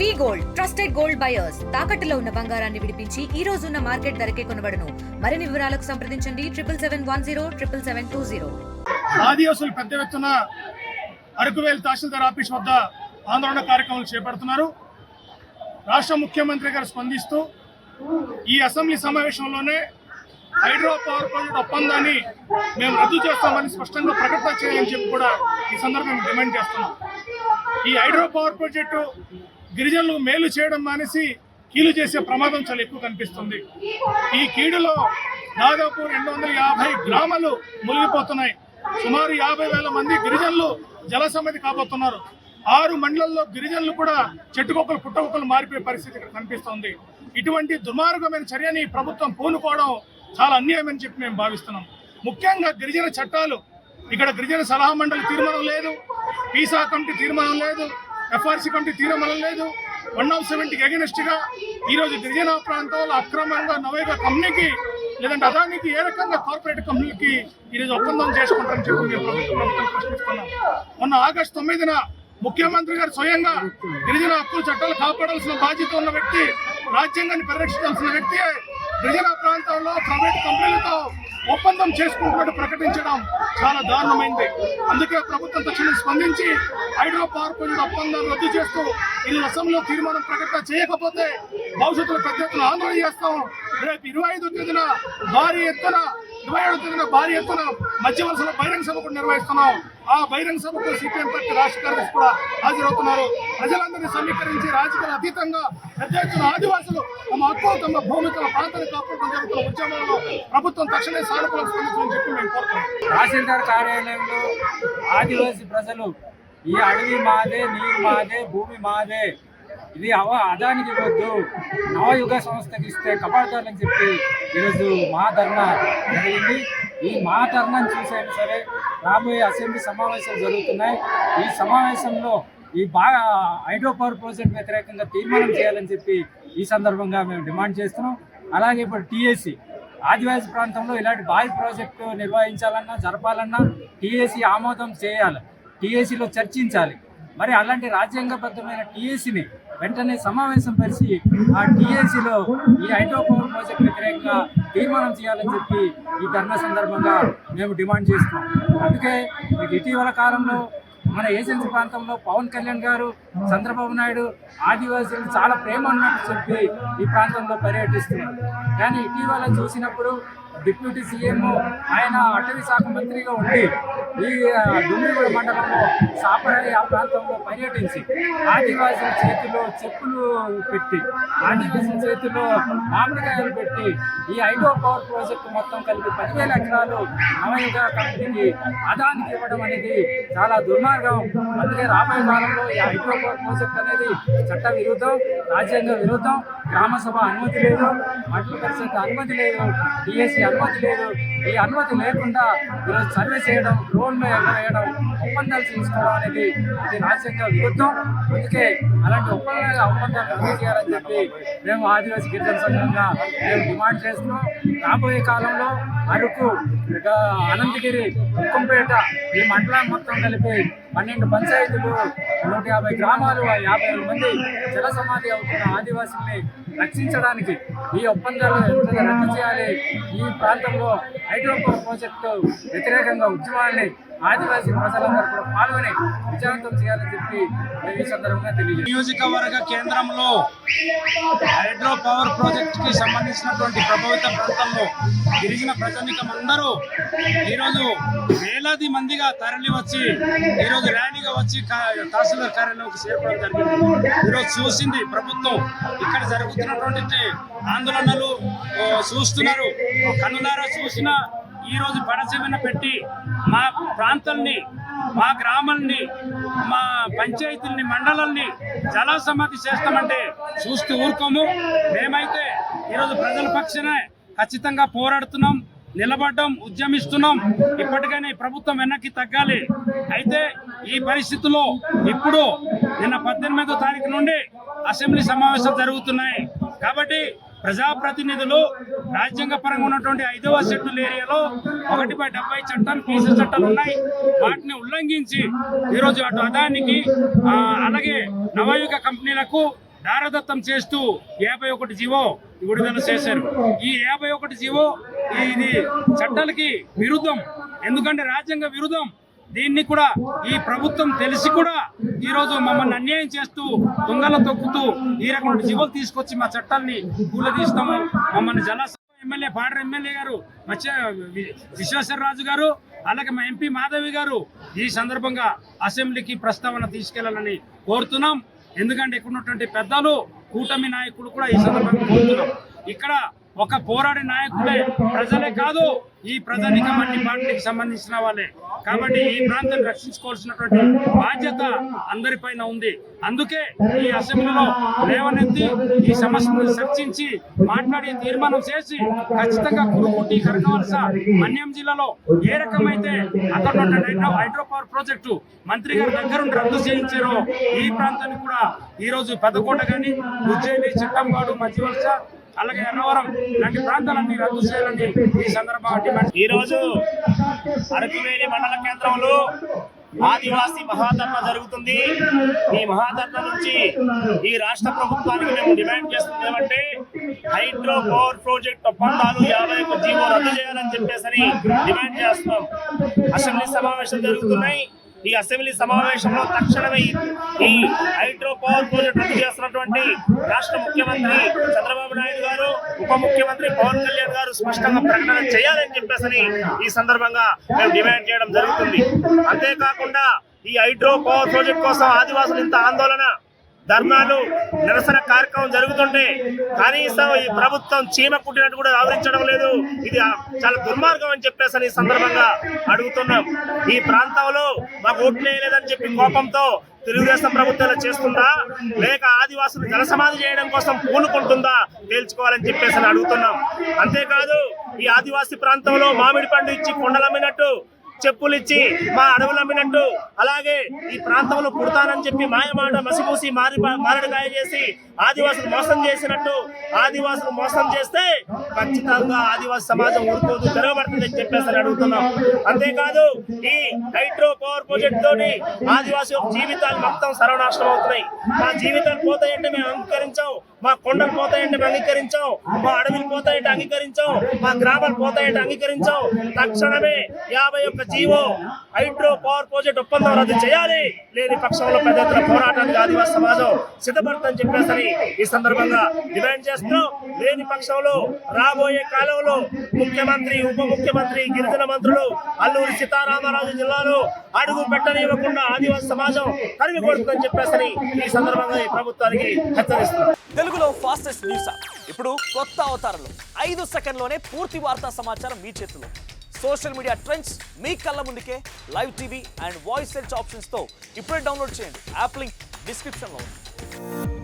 వి gold trusted gold buyers తాకట్టులో ఉన్న బంగారాన్ని విడిపించి ఈ రోజు ఉన్న మార్కెట్ ధరకే కొనబడును. మరిన్ని వివరాలకు సంప్రదించండి 7771077720. ఆదివాసులు పెద్ద ఎత్తున అరకువేలు తహసీల్దార్ ఆఫీస్ వద్ద ఆందోళన కార్యక్రమాలు చేపడుతున్నారు. రాష్ట్ర ముఖ్యమంత్రి గారు స్పందిస్తూ ఈ అసెంబ్లీ సమావేశంలోనే హైడ్రో పవర్ ప్రాజెక్ట్ ఒప్పందాన్ని మేము రద్దు చేస్తామని స్పష్టంగా ప్రకటన చేయాలని చెప్పి కూడా ఈ సందర్భంగా డిమాండ్ చేస్తున్నాం. ఈ హైడ్రో పవర్ ప్రాజెక్టు గిరిజనులు మేలు చేయడం మానేసి కీలు చేసే ప్రమాదం చాలా ఎక్కువ కనిపిస్తుంది. ఈ కీడులో దాదాపు 250 గ్రామాలు మునిగిపోతున్నాయి. సుమారు 50,000 మంది గిరిజనులు జల సమాధి కాబోతున్నారు. 6 మండలాల్లో గిరిజనులు కూడా చెట్టుకొక్కలు పుట్టకొక్కలు మారిపోయే పరిస్థితి ఇక్కడ కనిపిస్తోంది. ఇటువంటి దుర్మార్గమైన చర్యని ప్రభుత్వం పూనుకోవడం చాలా అన్యాయమని చెప్పి మేము భావిస్తున్నాం. ముఖ్యంగా గిరిజన చట్టాలు, ఇక్కడ గిరిజన సలహా మండలి తీర్మానం లేదు, పీసా కమిటీ తీర్మానం లేదు, ఎఫ్ఆర్సీ కమిటీ తీర్మానం లేదు. 170కి అగెనిస్ట్గా ఈరోజు గిరిజన ప్రాంతాల్లో అక్రమంగా నవయుగ కంపెనీకి లేదంటే అదానికి ఏ రకంగా కార్పొరేట్ కంపెనీలకి ఈరోజు ఒప్పందం చేసుకుంటారని చెప్పి మేము ప్రభుత్వం ప్రశ్నిస్తున్నాం. మొన్న ఆగస్టు 9న ముఖ్యమంత్రి గారు స్వయంగా గిరిజన హక్కుల చట్టాలు కాపాడాల్సిన బాధ్యత ఉన్న వ్యక్తి, రాజ్యాంగాన్ని పరిరక్షించాల్సిన వ్యక్తి గిరిజన ప్రాంతాల్లో ప్రైవేట్ కంపెనీలతో ఒప్పందం చేసుకుంటున్నట్టు ప్రకటించడం చాలా దారుణమైంది. అందుకే ప్రభుత్వం తక్షణం స్పందించి హైడ్రో పవర్ ప్రాజెక్టు ఒప్పందాన్ని రద్దు చేస్తూ ఇది అసెంబ్లీలో తీర్మానం ప్రకటన చేయకపోతే భవిష్యత్తులో పెద్ద ఎత్తున ఆందోళన చేస్తాం. రేపు 25వ తేదీన భారీ ఎత్తున 27వ తేదీన భారీ ఎత్తున మధ్య వలసలో బహిరంగ సభ కూడా నిర్వహిస్తున్నాం. ఆ బహిరంగ సభకు సిపిఎం పార్టీ రాష్ట్ర కార్యదర్శి కూడా హాజరవుతున్నారు. ప్రజలందరినీ సమీకరించి రాజకీయాల అతీతంగా పెద్ద ఎత్తున ఆదివాసులు తమ హక్కు, తమ భూమి, తమ ప్రాంతాన్ని కాపాడుకుని జరుగుతున్న ఉద్యమాలలో ప్రభుత్వం తక్షణమే సానుకూలంగా స్పందించాలని చెప్పి మేము కోరుతున్నాం. తహసీల్దార్ కార్యాలయంలో ఆదివాసీ ప్రజలు ఈ అడవి మాదే, నీరు మాదే, భూమి మాదే, ఇది అదానికి వద్దు, నవయుగ సంస్థకి ఇస్తే కబాడతారని చెప్పి ఈరోజు మహాధర్నా జరిగింది. ఈ మహాధర్నాను చూసైనా సరే రాబోయే అసెంబ్లీ సమావేశాలు జరుగుతున్నాయి. ఈ సమావేశంలో ఈ హైడ్రో పవర్ ప్రాజెక్ట్ వ్యతిరేకంగా తీర్మానం చేయాలని చెప్పి ఈ సందర్భంగా మేము డిమాండ్ చేస్తున్నాం. అలాగే ఇప్పుడు టీఏసీ ఆదివాసీ ప్రాంతంలో ఇలాంటి భారీ ప్రాజెక్టు నిర్వహించాలన్నా జరపాలన్నా టీఏసీ ఆమోదం చేయాలి, టీఏసీలో చర్చించాలి. మరి అలాంటి రాజ్యాంగబద్ధమైన టీఏసీని వెంటనే సమావేశం పరిచి ఆ టీఏసీలో ఈ హైడ్రో పవర్ ప్రాజెక్ట్ వ్యతిరేకంగా తీర్మానం చేయాలని చెప్పి ఈ ధర్నా సందర్భంగా మేము డిమాండ్ చేస్తున్నాం. అందుకే ఇటీవల కాలంలో మన ఏజెన్సీ ప్రాంతంలో పవన్ కళ్యాణ్ గారు, చంద్రబాబు నాయుడు ఆదివాసీలు చాలా ప్రేమ అన్నట్టు చెప్పి ఈ ప్రాంతంలో పర్యటిస్తున్నారు. కానీ ఇటీవల చూసినప్పుడు డిప్యూటీ సీఎం ఆయన అటవీ శాఖ మంత్రిగా ఉండి ఈ డుమ్మిగూడ మండలంలో సాపరాయి ఆ ప్రాంతంలో పర్యటించి ఆదివాసుల చేతిలో చెప్పులు పెట్టి, ఆదివాసుల చేతిలో మామిడికాయలు పెట్టి ఈ హైడ్రో పవర్ ప్రాజెక్టు మొత్తం కలిపి 10,000 ఎకరాలు నవయుగ కంపెనీకి అదానికి ఇవ్వడం అనేది చాలా దుర్మార్గం. అందుకే రాబోయే కాలంలో ఈ హైడ్రో పవర్ ప్రాజెక్ట్ అనేది చట్ట విరుద్ధం, రాజ్యాంగ విరుద్ధం. గ్రామసభ అనుమతి లేదు, మండల పరిషత్ అనుమతి లేదు, టీఎస్సీ అనుమతి లేదు. ఈ అనుమతి లేకుండా ఈరోజు సర్వే చేయడం, డ్రోన్లు ఎగరేయడం, ఒప్పందాలు తీసుకోవడం అనేది ఇది రాజ్యాంగ విరుద్ధం. అందుకే అలాంటి ఒప్పందాలు రద్దు చేయాలని చెప్పి మేము ఆదివాసీ గిరిజన సంఘంగా మేము డిమాండ్ చేస్తున్నాం. రాబోయే కాలంలో అరకు, అనంతగిరి, ఉక్కంపేట ఈ మండలం మొత్తం కలిపి 12 పంచాయతీలు, 150 గ్రామాలు, 50,000 మంది జల సమాధి అవుతున్న ఆదివాసుల్ని రక్షించడానికి ఈ ఒప్పందాలు రద్దు చేయాలి. ఈ ప్రాంతంలో హైడ్రో పవర్ ప్రాజెక్టు వ్యతిరేకంగా ఉద్యమాన్ని ఆదివాసీ ప్రజలందరూ కూడా పాల్గొని విజయవంతం చేయాలని చెప్పి ఈ సందర్భంగా తెలియజేస్తాం. నియోజకవర్గ కేంద్రంలో హైడ్రో పవర్ ప్రాజెక్టుకి సంబంధించినటువంటి ప్రభావిత ప్రాంతంలో గిరిజన ప్రజానికం అందరూ ఈరోజు వేలాది మందిగా తరలి వచ్చి ఈరోజు ర్యాలీగా వచ్చి తహసీల్దార్ కార్యాలయంకి చేరుకోవడం జరిగింది. ఈరోజు చూసింది ప్రభుత్వం ఇక్కడ జరుగుతున్నటువంటి ఆందోళనలు చూస్తున్నారు. కన్నులారా చూసిన ఈరోజు పడచెవిన పెట్టి మా ప్రాంతాల్ని, మా గ్రామాల్ని, మా పంచాయతీల్ని, మండలాల్ని జల సమాధి చేస్తామంటే చూస్తూ ఊరుకోము. మేమైతే ఈరోజు ప్రజల పక్షానే ఖచ్చితంగా పోరాడుతున్నాం, నిలబడ్డం, ఉద్యమిస్తున్నాం. ఇప్పటికైనా ప్రభుత్వం వెనక్కి తగ్గాలి. అయితే ఈ పరిస్థితుల్లో ఇప్పుడు నిన్న 18వ తారీఖు నుండి అసెంబ్లీ సమావేశాలు జరుగుతున్నాయి కాబట్టి ప్రజాప్రతినిధులు రాజ్యాంగ పరంగా ఉన్నటువంటి 5వ షెడ్యూల్ ఏరియాలో 1/70 చట్టాలు, పీసీ చట్టాలు ఉన్నాయి. వాటిని ఉల్లంఘించి ఈరోజు అటు అదానికి అలాగే నవయుగ కంపెనీలకు దారదత్తం చేస్తూ 51 జీవో విడుదల చేశారు. ఈ 51 జీవో ఇది చట్టాలకి విరుద్ధం, ఎందుకంటే రాజ్యాంగ విరుద్ధం. దీన్ని కూడా ఈ ప్రభుత్వం తెలిసి కూడా ఈరోజు మమ్మల్ని అన్యాయం చేస్తూ దొంగల తొక్కుతూ ఈ రకమైన జీవోలు తీసుకొచ్చి మా చట్టాన్ని కూలదీస్తాము. మమ్మల్ని ఎమ్మెల్యే పాడర్ ఎమ్మెల్యే గారు విశ్వేశ్వరరాజు గారు, అలాగే మా ఎంపీ మాధవి గారు ఈ సందర్భంగా అసెంబ్లీకి ప్రస్తావన తీసుకెళ్లాలని కోరుతున్నాం. ఎందుకంటే ఇక్కడ ఉన్నటువంటి పెద్దలు, కూటమి నాయకులు కూడా ఈ సందర్భంగా కోరుతున్నాం. ఇక్కడ ఒక పోరాడే నాయకుడే ప్రజలే కాదు, ఈ ప్రజానికం అన్ని పార్టీకి సంబంధించిన వాళ్ళే. కాబట్టి ఈ ప్రాంతాన్ని రక్షించుకోవాల్సినటువంటి బాధ్యత అందరిపైన ఉంది. అందుకే ఈ అసెంబ్లీలో లేవనెత్తి ఈ సమస్యను చర్చించి మాట్లాడి తీర్మానం చేసి ఖచ్చితంగా కురుకుట్టి కరకవలస మన్యం జిల్లాలో ఏ రకమైతే అక్కడ హైడ్రో పవర్ ప్రాజెక్టు మంత్రి గారి దగ్గరుండి రద్దు చేయించారో ఈ ప్రాంతాన్ని కూడా ఈరోజు పెద్దకోట కానీ, ఉజ్జయిని, చిట్టంపాడు, మధ్యవలస, అలాగే ఎర్రవరం లాంటి ప్రాంతాలన్నీ రద్దు చేయాలని ఈ సందర్భంగా డిమాండ్. ఈరోజు అరకువేలి మండల కేంద్రంలో ఆదివాసీ మహాధర్నా జరుగుతుంది. ఈ మహాధర్నా నుంచి ఈ రాష్ట్ర ప్రభుత్వానికి మేము డిమాండ్ చేస్తుంది ఏమంటే హైడ్రో పవర్ ప్రాజెక్ట్ ఒప్పందాలు 51 జీవో రద్దు చేయాలని చెప్పేసి డిమాండ్ చేస్తున్నాం. అసెంబ్లీ సమావేశాలు జరుగుతున్నాయి. ఈ అసెంబ్లీ సమావేశంలో తక్షణమే ఈ హైడ్రో పవర్ ప్రాజెక్ట్ రద్దు చేస్తున్నటువంటి రాష్ట్ర ముఖ్యమంత్రి చంద్రబాబు నాయుడు గారు, ఉప ముఖ్యమంత్రి పవన్ కళ్యాణ్ గారు స్పష్టంగా ప్రకటన చేయాలని చెప్పేసి ఈ సందర్భంగా మేము డిమాండ్ చేయడం జరుగుతుంది. అంతేకాకుండా ఈ హైడ్రో పవర్ ప్రాజెక్ట్ కోసం ఆదివాసులు ఇంత ఆందోళన, ధర్నాలు, నిరసన కార్యక్రమం జరుగుతుంటే కనీసం ఈ ప్రభుత్వం చీమ కుట్టినట్టు కూడా వ్యవహరించడం లేదు. ఇది చాలా దుర్మార్గం అని చెప్పేసి ఈ సందర్భంగా అడుగుతున్నాం. ఈ ప్రాంతంలో మాకు ఓట్లు వేయలేదని చెప్పి కోపంతో తెలుగుదేశం ప్రభుత్వం చేస్తుందా, లేక ఆదివాసులు జలసమాధి చేయడం కోసం పూనుకుంటుందా తేల్చుకోవాలని చెప్పేసి అడుగుతున్నాం. అంతేకాదు ఈ ఆదివాసీ ప్రాంతంలో మామిడి పండు ఇచ్చి కొండలమ్మినట్టు, చెప్పులు ఇచ్చి మా అడవులు అమ్మినట్టు, అలాగే ఈ ప్రాంతంలో పుడతానని చెప్పి మాయమాట మసిపూసి మారడికాయ చేసి ఆదివాసులు మోసం చేసినట్టు, ఆదివాసులు మోసం చేస్తే ఖచ్చితంగా ఆదివాసీ సమాజం ఊరుకోదు, తిరగబడుతుందని చెప్పేసి అడుగుతున్నాం. అంతేకాదు ఈ హైడ్రో పవర్ ప్రాజెక్ట్ తోటి ఆదివాసీ జీవితాలు మొత్తం సర్వనాశనం అవుతున్నాయి. మా జీవితాలు పోతాయంటే మేము అంగీకరించాం, మా కొండలు పోతాయంటే మేము అంగీకరించాం, మా అడవులు పోతాయంటే అంగీకరించాం, మా గ్రామాలు పోతాయంటే అంగీకరించాం. తక్షణమే 51 జీవో హైడ్రో పవర్ ప్రాజెక్ట్ ఒప్పందం రద్దు చేయాలి. లేని పక్షంలో పెద్ద ఎత్తున పోరాటానికి ఆదివాసీ సమాజం సిద్ధపడుతుందని చెప్పేసి ఈ సందర్భంగా డిమాండ్ చేస్తున్నాం. లేని పక్షంలో రాబోయే కాలంలో ముఖ్యమంత్రి, ఉప ముఖ్యమంత్రి, గిరిజన మంత్రులు అల్లూరి సీతారామరాజు జిల్లాలో అడుగు పెట్టనివ్వకుండా ఆదివాసీ సమాజం తరిమి కొడుతుందని చెప్పేసి ఈ సందర్భంగా ఈ ప్రభుత్వానికి హెచ్చరిస్తున్నాం. తెలుగులో ఫాస్టెస్ట్ న్యూస్ యాప్ ఇప్పుడు కొత్త అవతారంలో 5 సెకండ్లోనే పూర్తి వార్తా సమాచారం మీ చేతిలో. సోషల్ మీడియా ట్రెండ్స్ మీ కళ్ళ ముందుకే live TV and voice search ఆప్షన్స్తో ఇప్పుడే డౌన్లోడ్ చేయండి. యాప్ లింక్ డిస్క్రిప్షన్లో ఉంది.